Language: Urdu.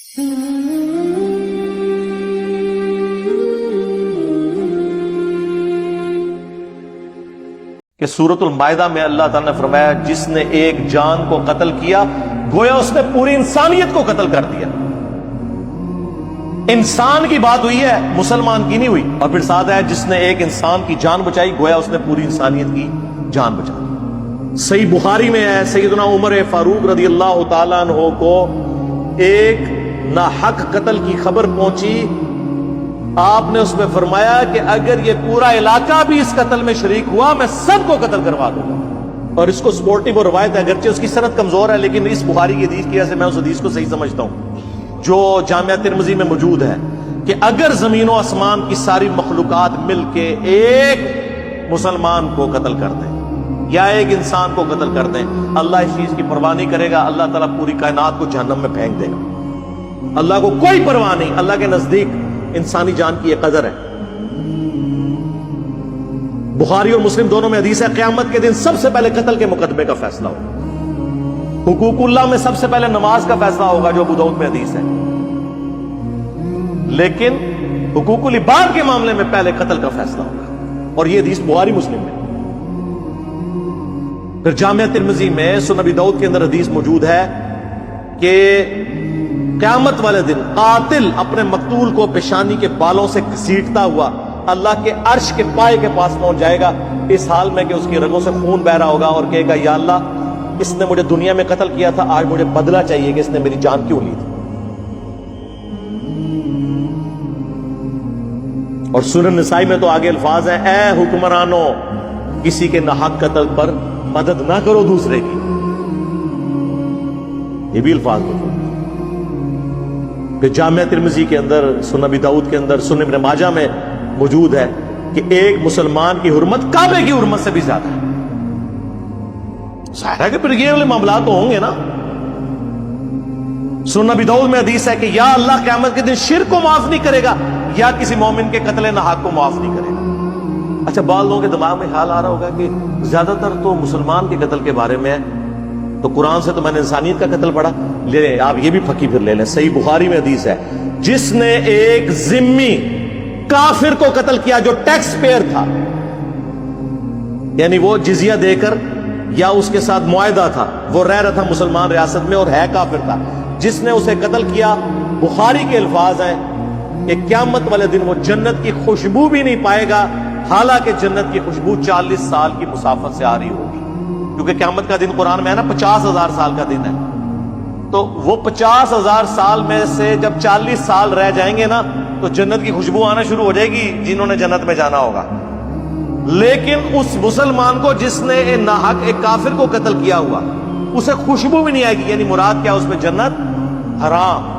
کہ سورۃ المائدہ میں اللہ تعالیٰ نے فرمایا جس نے ایک جان کو قتل کیا گویا اس نے پوری انسانیت کو قتل کر دیا. انسان کی بات ہوئی ہے، مسلمان کی نہیں ہوئی. اور پھر ساتھ ہے جس نے ایک انسان کی جان بچائی گویا اس نے پوری انسانیت کی جان بچا دی. صحیح بخاری میں ہے سیدنا عمر فاروق رضی اللہ تعالیٰ عنہ کو ایک ناحق قتل کی خبر پہنچی. آپ نے اس میں فرمایا کہ اگر یہ پورا علاقہ بھی اس قتل میں شریک ہوا میں سب کو قتل کروا دوں گا. اور اس کو سپورٹیو روایت ہے، اگرچہ اس کی سند کمزور ہے لیکن اس بخاری کی حدیث کی وجہ سے میں اس حدیث کو صحیح سمجھتا ہوں جو جامعہ ترمذی میں موجود ہے کہ اگر زمین و آسمان کی ساری مخلوقات مل کے ایک مسلمان کو قتل کر دیں یا ایک انسان کو قتل کر دیں، اللہ اس چیز کی پرواہ نہیں کرے گا. اللہ تعالیٰ پوری کائنات کو جہنم میں پھینک دے گا. اللہ کو کوئی پرواہ نہیں. اللہ کے نزدیک انسانی جان کی یہ قدر ہے. بخاری اور مسلم دونوں میں حدیث ہے قیامت کے دن سب سے پہلے قتل کے مقدمے کا فیصلہ ہوگا. حقوق اللہ میں سب سے پہلے نماز کا فیصلہ ہوگا جو ابو داؤد میں حدیث ہے، لیکن حقوق العباد کے معاملے میں پہلے قتل کا فیصلہ ہوگا. اور یہ حدیث بخاری مسلم میں. پھر جامعہ ترمذی میں سنن ابی داؤد کے اندر حدیث موجود ہے کہ قیامت والے دن قاتل اپنے مقتول کو پیشانی کے بالوں سے گھسیٹتا ہوا اللہ کے عرش کے پائے کے پاس پہنچ جائے گا، اس حال میں کہ اس کی رگوں سے خون بہ رہا ہوگا، اور کہے گا یا اللہ اس نے مجھے دنیا میں قتل کیا تھا، آج مجھے بدلہ چاہیے کہ اس نے میری جان کیوں لی تھی. اور سنن نسائی میں تو آگے الفاظ ہیں اے حکمرانوں کسی کے ناحق قتل پر مدد نہ کرو دوسرے کی. یہ بھی الفاظ موجود ہیں. پھر جامعہ ترمذی کے اندر، سنن ابی داؤد کے اندر، سنن ابن ماجہ میں موجود ہے کہ ایک مسلمان کی حرمت کعبے کی حرمت سے بھی زیادہ ہے. ظاہر ہے کہ پھر یہ والے معاملات تو ہوں گے نا. سنن ابی داؤد میں حدیث ہے کہ یا اللہ قیامت کے دن شرک کو معاف نہیں کرے گا یا کسی مومن کے قتل ناحق کو معاف نہیں کرے گا. اچھا بعض لوگوں کے دماغ میں خیال آ رہا ہوگا کہ زیادہ تر تو مسلمان کے قتل کے بارے میں ہے، تو قرآن سے تو میں نے انسانیت کا قتل پڑھا. لے لیں آپ یہ بھی پھکی پھر لے لیں. صحیح بخاری میں حدیث ہے جس نے ایک ذمی کافر کو قتل کیا جو ٹیکس پیئر تھا، یعنی وہ جزیہ دے کر یا اس کے ساتھ معاہدہ تھا، وہ رہ رہا تھا مسلمان ریاست میں اور ہے کافر تھا، جس نے اسے قتل کیا، بخاری کے الفاظ ہیں کہ قیامت والے دن وہ جنت کی خوشبو بھی نہیں پائے گا، حالانکہ جنت کی خوشبو 40 سال کی مسافت سے آ رہی ہوگی. کیونکہ قیامت کا دن قرآن میں ہے نا 50,000 سال کا دن ہے، تو وہ 50,000 سال میں سے جب 40 سال رہ جائیں گے نا تو جنت کی خوشبو آنا شروع ہو جائے گی جنہوں نے جنت میں جانا ہوگا. لیکن اس مسلمان کو جس نے ناحق ایک کافر کو قتل کیا ہوا اسے خوشبو بھی نہیں آئے گی. یعنی مراد کیا؟ اس میں جنت حرام.